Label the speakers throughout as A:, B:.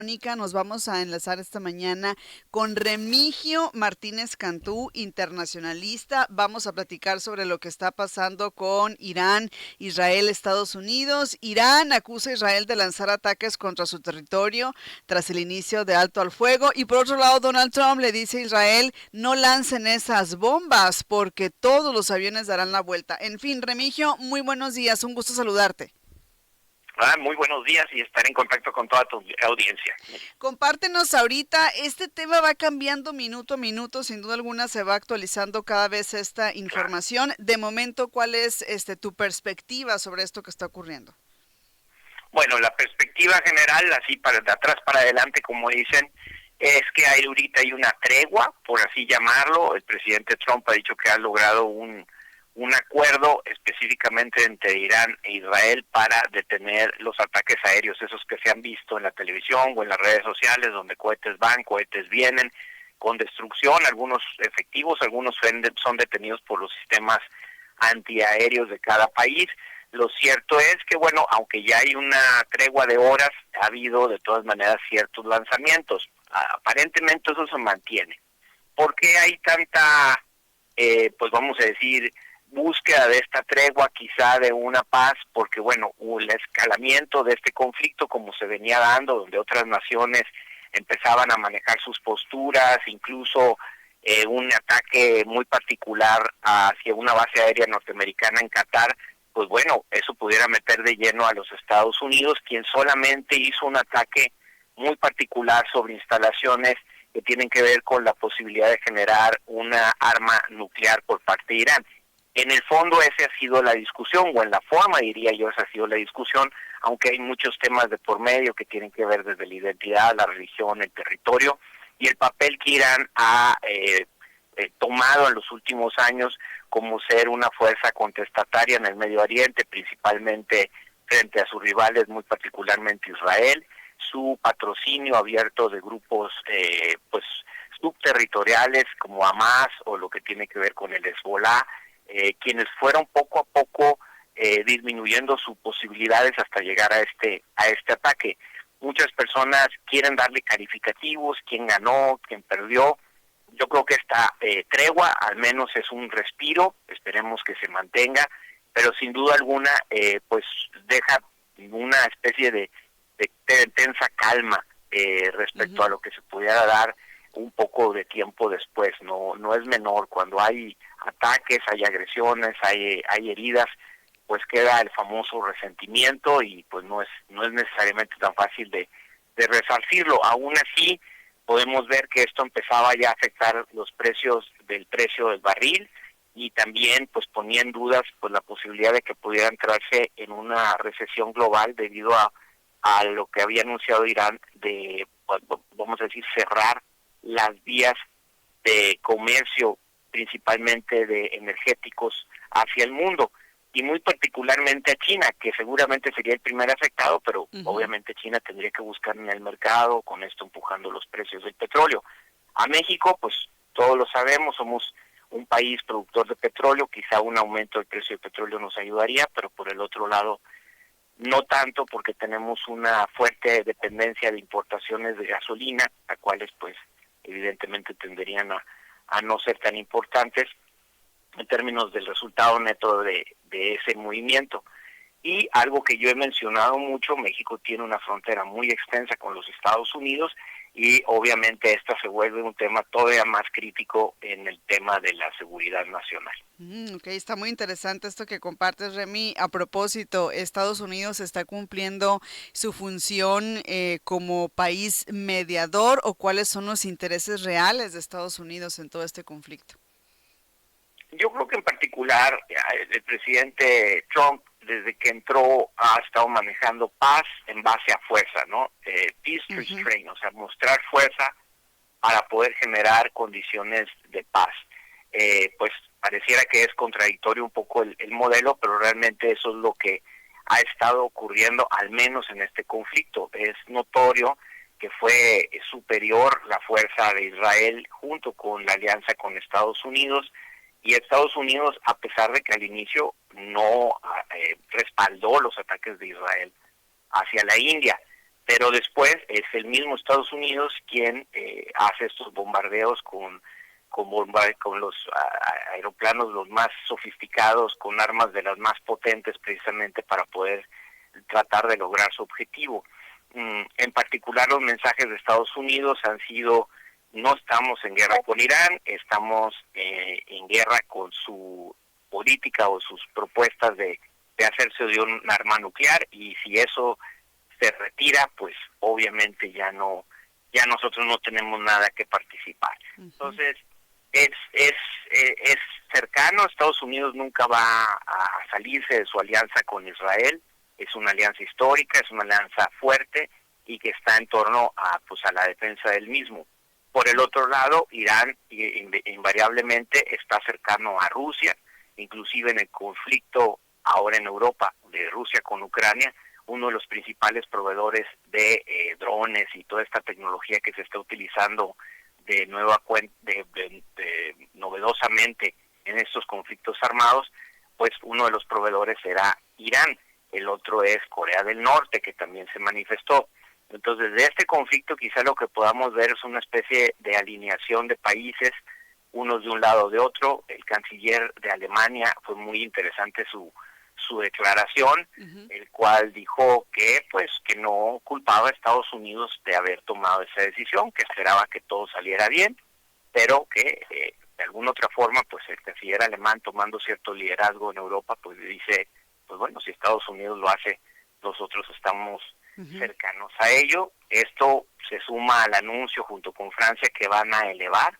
A: Nos vamos a enlazar esta mañana con Remigio Martínez Cantú, internacionalista. Vamos a platicar sobre lo que está pasando con Irán, Israel, Estados Unidos. Irán acusa a Israel de lanzar ataques contra su territorio tras el inicio de alto al fuego. Y por otro lado, Donald Trump le dice a Israel, no lancen esas bombas porque todos los aviones darán la vuelta. En fin, Remigio, muy buenos días. Un gusto saludarte.
B: Muy buenos días y estar en contacto con toda tu audiencia.
A: Compártenos ahorita, este tema va cambiando minuto a minuto, sin duda alguna se va actualizando cada vez esta
B: Claro.
A: información. De momento, ¿cuál es tu perspectiva sobre esto que está ocurriendo?
B: Bueno, la perspectiva general, así para de atrás para adelante, como dicen, es que ahorita hay una tregua, por así llamarlo. El presidente Trump ha dicho que ha logrado un acuerdo específicamente entre Irán e Israel para detener los ataques aéreos, esos que se han visto en la televisión o en las redes sociales, donde cohetes van, cohetes vienen, con destrucción, algunos efectivos, algunos son detenidos por los sistemas antiaéreos de cada país. Lo cierto es que, bueno, aunque ya hay una tregua de horas, ha habido de todas maneras ciertos lanzamientos. Aparentemente eso se mantiene. ¿Por qué hay tanta, pues vamos a decir, búsqueda de esta tregua, quizá de una paz? Porque, bueno, el escalamiento de este conflicto, como se venía dando, donde otras naciones empezaban a manejar sus posturas, incluso un ataque muy particular hacia una base aérea norteamericana en Qatar, pues bueno, eso pudiera meter de lleno a los Estados Unidos, quien solamente hizo un ataque muy particular sobre instalaciones que tienen que ver con la posibilidad de generar una arma nuclear por parte de Irán. En el fondo esa ha sido la discusión, o en la forma diría yo esa ha sido la discusión, aunque hay muchos temas de por medio que tienen que ver desde la identidad, la religión, el territorio, y el papel que Irán ha tomado en los últimos años como ser una fuerza contestataria en el Medio Oriente, principalmente frente a sus rivales, muy particularmente Israel, su patrocinio abierto de grupos pues subterritoriales como Hamas o lo que tiene que ver con el Hezbollah, quienes fueron poco a poco disminuyendo sus posibilidades hasta llegar a este ataque. Muchas personas quieren darle calificativos, quién ganó, quién perdió. Yo creo que esta tregua al menos es un respiro, esperemos que se mantenga, pero sin duda alguna pues deja una especie de tensa calma respecto a lo que se pudiera dar un poco de tiempo después. No es menor, cuando hay ataques, hay agresiones, hay heridas, pues queda el famoso resentimiento y pues no es necesariamente tan fácil de resarcirlo. Aún así, podemos ver que esto empezaba ya a afectar los precios del barril y también pues ponía en dudas pues la posibilidad de que pudiera entrarse en una recesión global debido a lo que había anunciado Irán de, pues, vamos a decir, cerrar las vías de comercio, principalmente de energéticos, hacia el mundo, y muy particularmente a China, que seguramente sería el primer afectado, pero obviamente China tendría que buscar en el mercado, con esto empujando los precios del petróleo. A México, pues todos lo sabemos, somos un país productor de petróleo, quizá un aumento del precio del petróleo nos ayudaría, pero por el otro lado no tanto, porque tenemos una fuerte dependencia de importaciones de gasolina, las cuales pues evidentemente tenderían a no ser tan importantes en términos del resultado neto de ese movimiento. Y algo que yo he mencionado mucho, México tiene una frontera muy extensa con los Estados Unidos y obviamente esta se vuelve un tema todavía más crítico en el tema de la seguridad nacional.
A: Ok, está muy interesante esto que compartes, Remy. A propósito, ¿Estados Unidos está cumpliendo su función como país mediador o cuáles son los intereses reales de Estados Unidos en todo este conflicto?
B: Yo creo que en particular el presidente Trump, desde que entró, ha estado manejando paz en base a fuerza, ¿no? Peace restraint, o sea, mostrar fuerza para poder generar condiciones de paz. Pues pareciera que es contradictorio un poco el modelo, pero realmente eso es lo que ha estado ocurriendo, al menos en este conflicto. Es notorio que fue superior la fuerza de Israel junto con la alianza con Estados Unidos, y Estados Unidos, a pesar de que al inicio no respaldó los ataques de Israel hacia la India, pero después es el mismo Estados Unidos quien hace estos bombardeos con los aeroplanos los más sofisticados, con armas de las más potentes precisamente para poder tratar de lograr su objetivo. En particular los mensajes de Estados Unidos han sido: no estamos en guerra con Irán, estamos en guerra con su política o sus propuestas de hacerse de un arma nuclear, y si eso se retira, pues obviamente ya nosotros no tenemos nada que participar. Entonces, es cercano. Estados Unidos nunca va a salirse de su alianza con Israel. Es una alianza histórica, es una alianza fuerte y que está en torno a la defensa del mismo. Por el otro lado, Irán invariablemente está cercano a Rusia, inclusive en el conflicto ahora en Europa de Rusia con Ucrania. Uno de los principales proveedores de drones y toda esta tecnología que se está utilizando de novedosamente en estos conflictos armados, pues uno de los proveedores era Irán. El otro es Corea del Norte, que también se manifestó. Entonces, de este conflicto quizá lo que podamos ver es una especie de alineación de países, unos de un lado o de otro. El canciller de Alemania, fue muy interesante su declaración, el cual dijo que no culpaba a Estados Unidos de haber tomado esa decisión, que esperaba que todo saliera bien, pero que de alguna otra forma, pues el canciller alemán, tomando cierto liderazgo en Europa, pues dice, pues bueno, si Estados Unidos lo hace, nosotros estamos cercanos a ello. Esto se suma al anuncio junto con Francia que van a elevar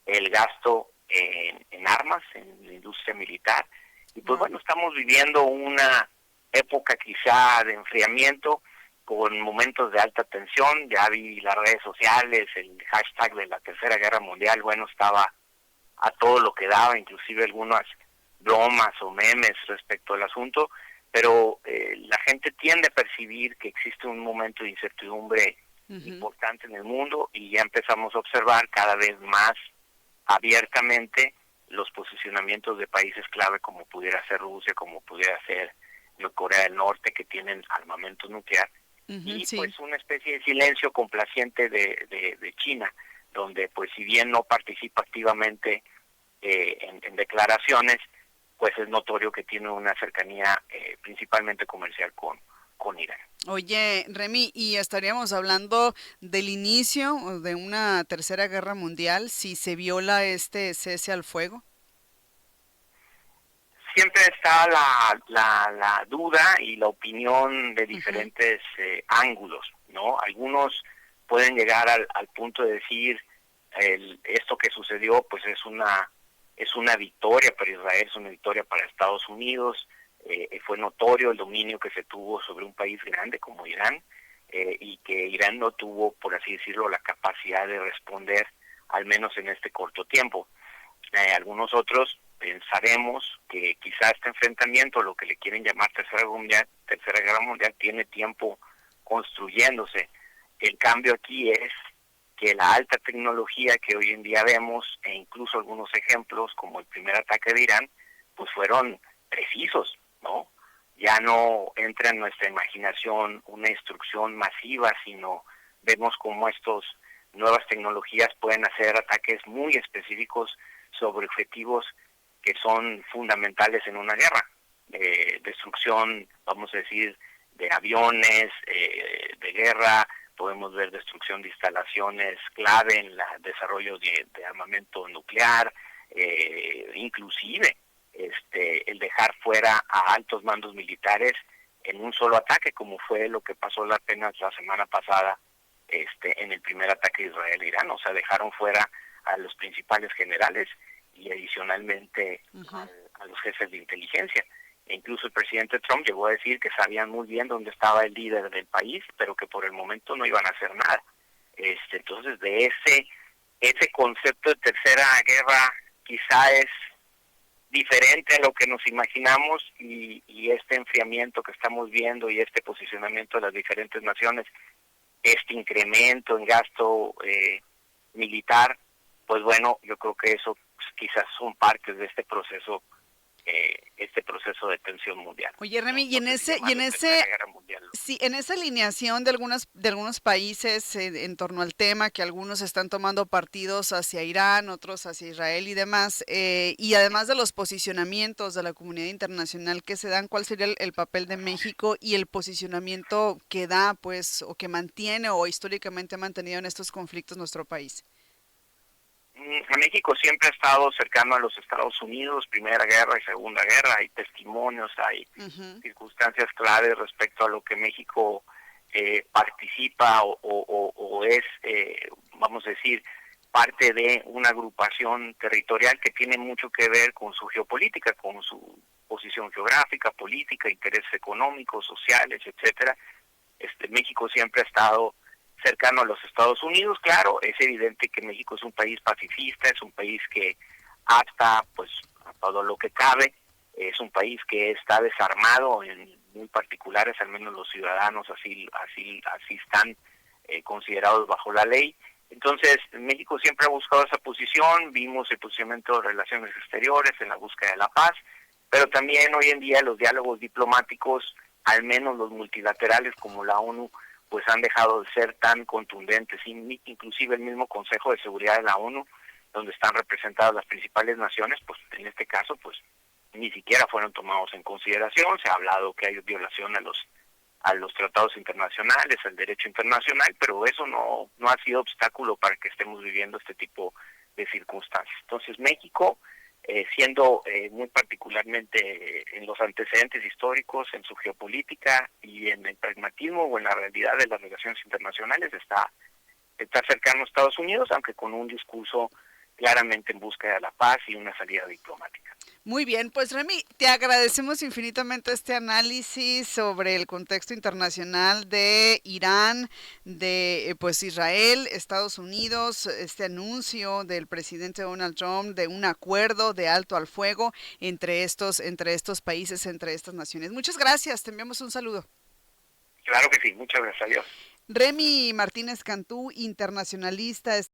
B: el gasto en armas, en la industria militar. Y pues bueno, estamos viviendo una época quizá de enfriamiento, con momentos de alta tensión. Ya vi las redes sociales, el hashtag de la Tercera Guerra Mundial, bueno, estaba a todo lo que daba, inclusive algunas bromas o memes respecto al asunto, pero la gente tiende a percibir que existe un momento de incertidumbre importante en el mundo, y ya empezamos a observar cada vez más abiertamente los posicionamientos de países clave como pudiera ser Rusia, como pudiera ser Corea del Norte, que tienen armamento nuclear, y pues una especie de silencio complaciente de China, donde pues si bien no participa activamente en declaraciones, pues es notorio que tiene una cercanía principalmente comercial con Irán.
A: Oye, Remy, ¿y estaríamos hablando del inicio de una tercera guerra mundial si se viola este cese al fuego?
B: Siempre está la duda y la opinión de diferentes ángulos, ¿no? Algunos pueden llegar al punto de decir, esto que sucedió pues es una victoria para Israel, es una victoria para Estados Unidos. Fue notorio el dominio que se tuvo sobre un país grande como Irán, y que Irán no tuvo, por así decirlo, la capacidad de responder, al menos en este corto tiempo. Algunos otros pensaremos que quizá este enfrentamiento, lo que le quieren llamar Tercera Guerra Mundial, tiene tiempo construyéndose. El cambio aquí es que la alta tecnología que hoy en día vemos, e incluso algunos ejemplos como el primer ataque de Irán, pues fueron precisos, ¿no? Ya no entra en nuestra imaginación una instrucción masiva, sino vemos cómo estos nuevas tecnologías pueden hacer ataques muy específicos sobre objetivos que son fundamentales en una guerra. Destrucción, vamos a decir, de aviones, de guerra. Podemos ver destrucción de instalaciones clave en el desarrollo de armamento nuclear, inclusive el dejar fuera a altos mandos militares en un solo ataque, como fue lo que pasó apenas la semana pasada en el primer ataque de Israel a Irán. O sea, dejaron fuera a los principales generales y adicionalmente a los jefes de inteligencia. E incluso el presidente Trump llegó a decir que sabían muy bien dónde estaba el líder del país, pero que por el momento no iban a hacer nada. Entonces, de ese concepto de tercera guerra quizá es diferente a lo que nos imaginamos, y este enfriamiento que estamos viendo y este posicionamiento de las diferentes naciones, este incremento en gasto militar, pues bueno, yo creo que eso quizás son partes de este proceso este proceso de tensión mundial.
A: Oye, Remy,
B: No sé si llamarlo Tercera Guerra Mundial.
A: sí, en esa alineación de algunos países en torno al tema, que algunos están tomando partidos hacia Irán, otros hacia Israel y demás, y además de los posicionamientos de la comunidad internacional que se dan, ¿cuál sería el papel de México y el posicionamiento que da, pues, o que mantiene o históricamente ha mantenido en estos conflictos nuestro país?
B: México siempre ha estado cercano a los Estados Unidos, Primera Guerra y Segunda Guerra, hay testimonios, hay circunstancias claves respecto a lo que México participa o es, vamos a decir, parte de una agrupación territorial que tiene mucho que ver con su geopolítica, con su posición geográfica, política, intereses económicos, sociales, etcétera. México siempre ha estado cercano a los Estados Unidos. Claro, es evidente que México es un país pacifista, es un país que apta pues a todo lo que cabe, es un país que está desarmado en muy particulares, al menos los ciudadanos así están considerados bajo la ley. Entonces, México siempre ha buscado esa posición, vimos el posicionamiento de relaciones exteriores en la búsqueda de la paz, pero también hoy en día los diálogos diplomáticos, al menos los multilaterales como la ONU, pues han dejado de ser tan contundentes, inclusive el mismo Consejo de Seguridad de la ONU, donde están representadas las principales naciones, pues en este caso, pues ni siquiera fueron tomados en consideración. Se ha hablado que hay violación a los tratados internacionales, al derecho internacional, pero eso no ha sido obstáculo para que estemos viviendo este tipo de circunstancias. Entonces México, siendo muy particularmente en los antecedentes históricos, en su geopolítica y en el pragmatismo o en la realidad de las relaciones internacionales, está cercano a Estados Unidos, aunque con un discurso claramente en busca de la paz y una salida diplomática.
A: Muy bien, pues Remy, te agradecemos infinitamente este análisis sobre el contexto internacional de Irán, de pues Israel, Estados Unidos, este anuncio del presidente Donald Trump de un acuerdo de alto al fuego entre estos países, entre estas naciones. Muchas gracias, te enviamos un saludo.
B: Claro que sí, muchas gracias, adiós.
A: Remy Martínez Cantú, internacionalista.